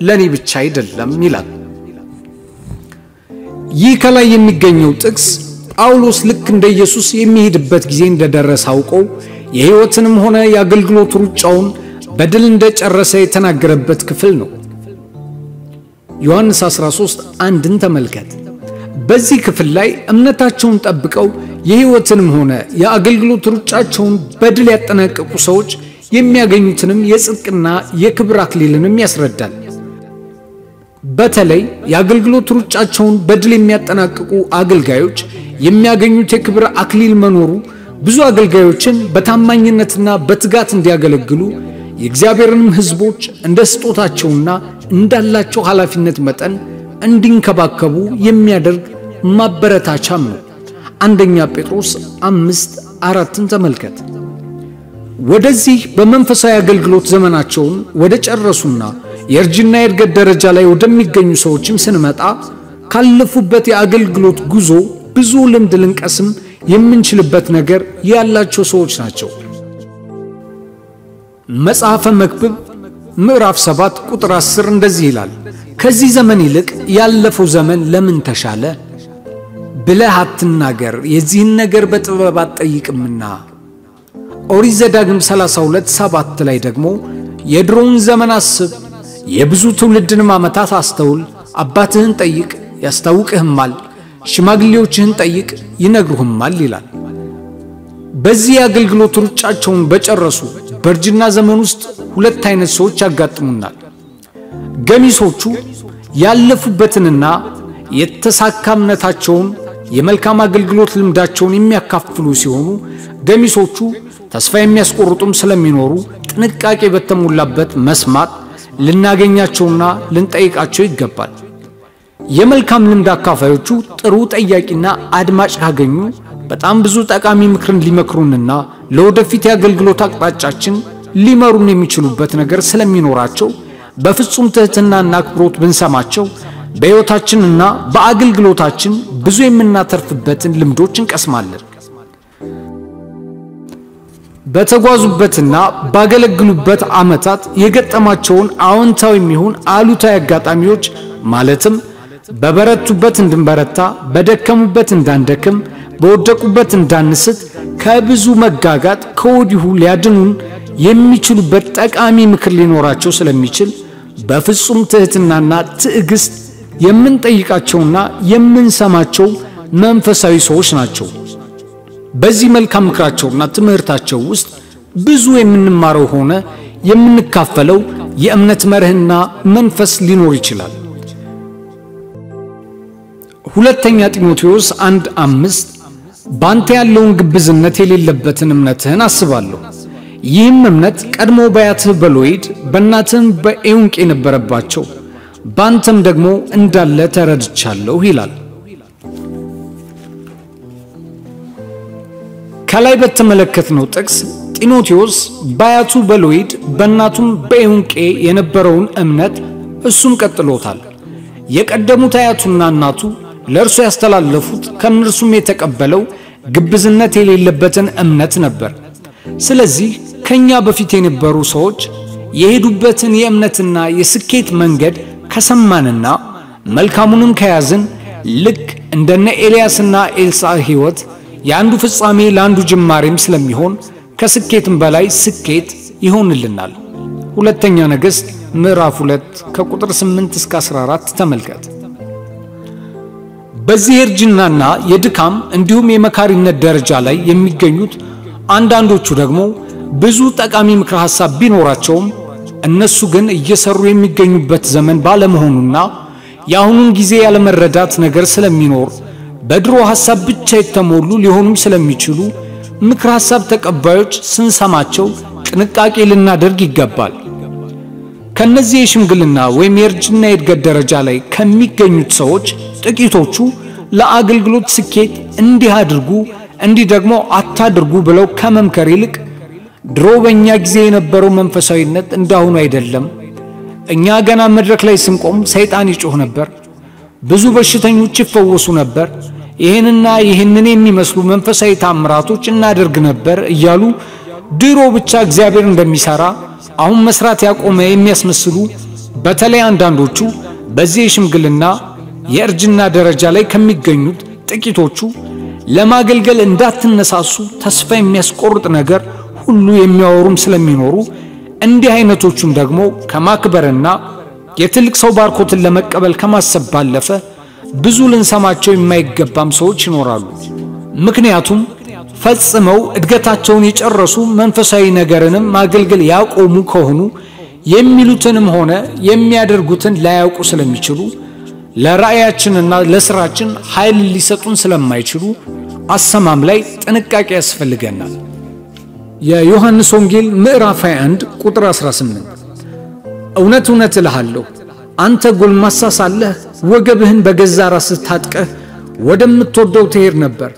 ለኔ ብቻ አይደለም ይላል። ይህ ከላይ የሚገኘው ጥቅስ ጳውሎስ ልክ እንደ ኢየሱስ የሚሄድበት ጊዜ እንደደረሰ አውቀው የሕይወትንም ሆነ የአገልግሎት ሩጫውን በድል እንደጨረሰ የተናገረበት ክፍል ነው። ዮሐንስ 13:1ን ተመልከት። በዚህ ክፍል ላይ እምነታቸውን ጠብቀው የሕይወትንም ሆነ የአገልግሎት ሩጫቸውን በድል ያጠናቀቁ ሰዎች የሚያገኙትንም የጽድቅና የክብር አክሊልንም ያስረዳል። በተለይ የአገልግሎት ሩጫቸውን በድል የሚያጠናቅቁ አገልጋዮች የሚያገኙት የክብር አክሊል መኖሩ ብዙ አገልጋዮችን በታማኝነትና በትጋት እንዲያገለግሉ የእግዚአብሔርንም ሕዝቦች እንደ ስጦታቸውና እንዳላቸው ኃላፊነት መጠን እንዲንከባከቡ የሚያደርግ ማበረታቻም ነው። አንደኛ ጴጥሮስ 5:4ን ተመልከት። ወደዚህ በመንፈሳዊ አገልግሎት ዘመናቸውን ወደ ጨረሱና የእርጅና የእድገት ደረጃ ላይ ወደሚገኙ ሰዎችም ስንመጣ ካለፉበት የአገልግሎት ጉዞ ብዙ ልምድ ልንቀስም የምንችልበት ነገር ያላቸው ሰዎች ናቸው። መጽሐፈ መክብብ ምዕራፍ 7 ቁጥር 10 እንደዚህ ይላል፣ ከዚህ ዘመን ይልቅ ያለፈው ዘመን ለምን ተሻለ ብለህ አትናገር፣ የዚህን ነገር በጥበብ አትጠይቅምና። ኦሪት ዘዳግም 32:7 ላይ ደግሞ የድሮውን ዘመን አስብ፣ የብዙ ትውልድንም ዓመታት አስተውል፣ አባትህን ጠይቅ ያስታውቅህማል፣ ሽማግሌዎችህን ጠይቅ ይነግሩህማል ይላል። በዚህ የአገልግሎት ሩጫቸውን በጨረሱ በእርጅና ዘመን ውስጥ ሁለት አይነት ሰዎች ያጋጥሙናል። ገሚሶቹ ያለፉበትንና የተሳካ እምነታቸውን የመልካም አገልግሎት ልምዳቸውን የሚያካፍሉ ሲሆኑ ገሚሶቹ ተስፋ የሚያስቆርጡም ስለሚኖሩ ጥንቃቄ በተሞላበት መስማት ልናገኛቸውና ልንጠይቃቸው ይገባል። የመልካም ልምድ አካፋዮቹ ጥሩ ጠያቂና አድማጭ ካገኙ በጣም ብዙ ጠቃሚ ምክርን ሊመክሩንና ለወደፊት የአገልግሎት አቅጣጫችን ሊመሩን የሚችሉበት ነገር ስለሚኖራቸው በፍጹም ትህትናና አክብሮት ብንሰማቸው በሕይወታችንና በአገልግሎታችን ብዙ የምናተርፍበትን ልምዶች እንቀስማለን። በተጓዙበትና ባገለግሉበት ዓመታት የገጠማቸውን አዎንታዊም ይሁን አሉታዊ አጋጣሚዎች ማለትም በበረቱበት እንድንበረታ፣ በደከሙበት እንዳንደክም፣ በወደቁበት እንዳንስት ከብዙ መጋጋጥ ከወዲሁ ሊያድኑን የሚችሉበት ጠቃሚ ምክር ሊኖራቸው ስለሚችል በፍጹም ትህትናና ትዕግስት የምንጠይቃቸውና የምንሰማቸው መንፈሳዊ ሰዎች ናቸው። በዚህ መልካም ምክራቸውና ትምህርታቸው ውስጥ ብዙ የምንማረው ሆነ የምንካፈለው የእምነት መርህና መንፈስ ሊኖር ይችላል። ሁለተኛ ጢሞቴዎስ 1:5 ባንተ ያለውን ግብዝነት የሌለበትን እምነትህን አስባለሁ፣ ይህም እምነት ቀድሞ በአያትህ በሎይድ በእናትህም በኤውንቄ የነበረባቸው ባንተም ደግሞ እንዳለ ተረድቻለሁ ይላል። ከላይ በተመለከትነው ጥቅስ ጢሞቴዎስ በአያቱ በሎይድ በእናቱም በኤውንቄ የነበረውን እምነት እሱም ቀጥሎታል። የቀደሙት አያቱና እናቱ ለእርሱ ያስተላለፉት ከእነርሱም የተቀበለው ግብዝነት የሌለበትን እምነት ነበር። ስለዚህ ከኛ በፊት የነበሩ ሰዎች የሄዱበትን የእምነትና የስኬት መንገድ ከሰማንና መልካሙንም ከያዝን ልክ እንደነ ኤልያስና ኤልሳዕ ሕይወት የአንዱ ፍጻሜ ለአንዱ ጅማሬም ስለሚሆን ከስኬትም በላይ ስኬት ይሆንልናል። ሁለተኛ ነገሥት ምዕራፍ 2 ከቁጥር 8 እስከ 14 ተመልከት። በዚህ እርጅናና የድካም እንዲሁም የመካሪነት ደረጃ ላይ የሚገኙት አንዳንዶቹ ደግሞ ብዙ ጠቃሚ ምክር ሐሳብ ቢኖራቸውም እነሱ ግን እየሰሩ የሚገኙበት ዘመን ባለመሆኑና የአሁኑን ጊዜ ያለመረዳት ነገር ስለሚኖር በድሮ ሐሳብ ብቻ የተሞሉ ሊሆኑም ስለሚችሉ ምክር ሐሳብ ተቀባዮች ስንሰማቸው ጥንቃቄ ልናደርግ ይገባል። ከነዚህ የሽምግልና ወይም የእርጅና የእድገት ደረጃ ላይ ከሚገኙት ሰዎች ጥቂቶቹ ለአገልግሎት ስኬት እንዲህ አድርጉ እንዲህ ደግሞ አታድርጉ ብለው ከመምከር ይልቅ ድሮ በእኛ ጊዜ የነበረው መንፈሳዊነት እንዳሁኑ አይደለም፣ እኛ ገና መድረክ ላይ ስንቆም ሰይጣን ይጮህ ነበር፣ ብዙ በሽተኞች ይፈወሱ ነበር፣ ይህንና ይህንን የሚመስሉ መንፈሳዊ ታምራቶች እናደርግ ነበር እያሉ ድሮ ብቻ እግዚአብሔር እንደሚሰራ አሁን መስራት ያቆመ የሚያስመስሉ በተለይ አንዳንዶቹ በዚህ የሽምግልና የእርጅና ደረጃ ላይ ከሚገኙት ጥቂቶቹ ለማገልገል እንዳትነሳሱ ተስፋ የሚያስቆርጥ ነገር ሁሉ የሚያወሩም ስለሚኖሩ እንዲህ አይነቶቹም ደግሞ ከማክበርና የትልቅ ሰው ባርኮትን ለመቀበል ከማሰብ ባለፈ ብዙ ልንሰማቸው የማይገባም ሰዎች ይኖራሉ። ምክንያቱም ፈጽመው እድገታቸውን የጨረሱ መንፈሳዊ ነገርንም ማገልገል ያቆሙ ከሆኑ የሚሉትንም ሆነ የሚያደርጉትን ላያውቁ ስለሚችሉ ለራእያችንና ለስራችን ኃይል ሊሰጡን ስለማይችሉ አሰማም ላይ ጥንቃቄ ያስፈልገናል። የዮሐንስ ወንጌል ምዕራፍ 21 ቁጥር 18 እውነት እውነት እልሃለሁ አንተ ጎልማሳ ሳለህ ወገብህን በገዛ ራስህ ታጥቀህ ወደምትወደው ትሄድ ነበር፣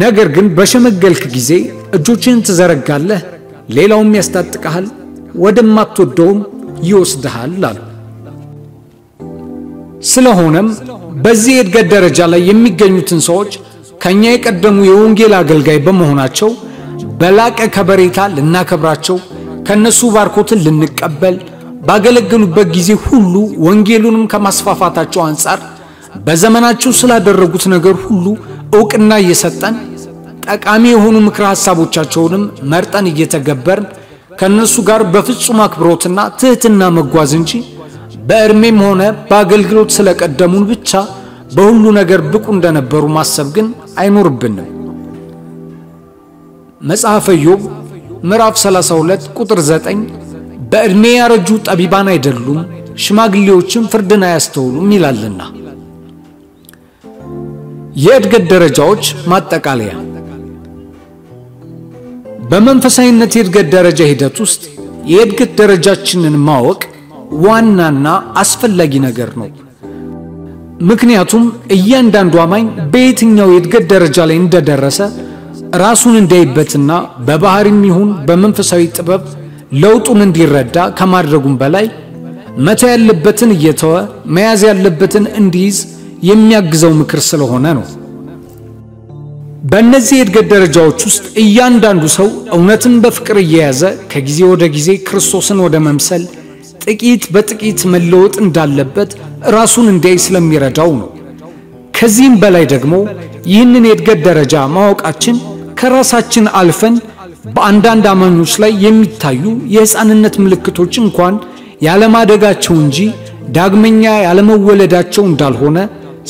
ነገር ግን በሸመገልክ ጊዜ እጆችህን ትዘረጋለህ፣ ሌላውም ያስታጥቅሃል፣ ወደማትወደውም ይወስድሃል አለ። ስለሆነም በዚህ የእድገት ደረጃ ላይ የሚገኙትን ሰዎች ከኛ የቀደሙ የወንጌል አገልጋይ በመሆናቸው በላቀ ከበሬታ ልናከብራቸው፣ ከነሱ ባርኮትን ልንቀበል፣ ባገለገሉበት ጊዜ ሁሉ ወንጌሉንም ከማስፋፋታቸው አንፃር በዘመናቸው ስላደረጉት ነገር ሁሉ ዕውቅና እየሰጠን ጠቃሚ የሆኑ ምክረ ሐሳቦቻቸውንም መርጠን እየተገበርን ከነሱ ጋር በፍጹም አክብሮትና ትህትና መጓዝ እንጂ በእርሜም ሆነ በአገልግሎት ስለቀደሙን ብቻ በሁሉ ነገር ብቁ እንደነበሩ ማሰብ ግን አይኖርብንም። መጽሐፈ ኢዮብ ምዕራፍ 32 ቁጥር 9 በእድሜ ያረጁ ጠቢባን አይደሉም፣ ሽማግሌዎችም ፍርድን አያስተውሉም ይላልና። የእድገት ደረጃዎች ማጠቃለያ። በመንፈሳዊነት የእድገት ደረጃ ሂደት ውስጥ የእድገት ደረጃችንን ማወቅ ዋናና አስፈላጊ ነገር ነው። ምክንያቱም እያንዳንዱ አማኝ በየትኛው የእድገት ደረጃ ላይ እንደደረሰ ራሱን እንዳይበትና በባህሪም ይሁን በመንፈሳዊ ጥበብ ለውጡን እንዲረዳ ከማድረጉም በላይ መተው ያለበትን እየተወ መያዝ ያለበትን እንዲይዝ የሚያግዘው ምክር ስለሆነ ነው። በእነዚህ የእድገት ደረጃዎች ውስጥ እያንዳንዱ ሰው እውነትን በፍቅር እየያዘ ከጊዜ ወደ ጊዜ ክርስቶስን ወደ መምሰል ጥቂት በጥቂት መለወጥ እንዳለበት ራሱን እንዲያይ ስለሚረዳው ነው። ከዚህም በላይ ደግሞ ይህንን የእድገት ደረጃ ማወቃችን ከራሳችን አልፈን በአንዳንድ አማኞች ላይ የሚታዩ የሕፃንነት ምልክቶች እንኳን ያለማደጋቸው እንጂ ዳግመኛ ያለመወለዳቸው እንዳልሆነ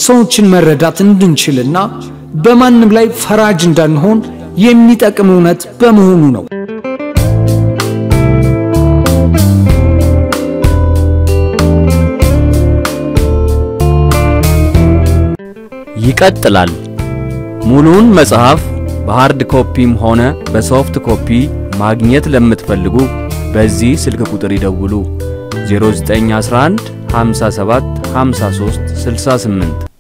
ሰዎችን መረዳት እንድንችልና በማንም ላይ ፈራጅ እንዳንሆን የሚጠቅም እውነት በመሆኑ ነው። ይቀጥላል። ሙሉውን መጽሐፍ በሃርድ ኮፒም ሆነ በሶፍት ኮፒ ማግኘት ለምትፈልጉ በዚህ ስልክ ቁጥር ይደውሉ 0911 57 53 68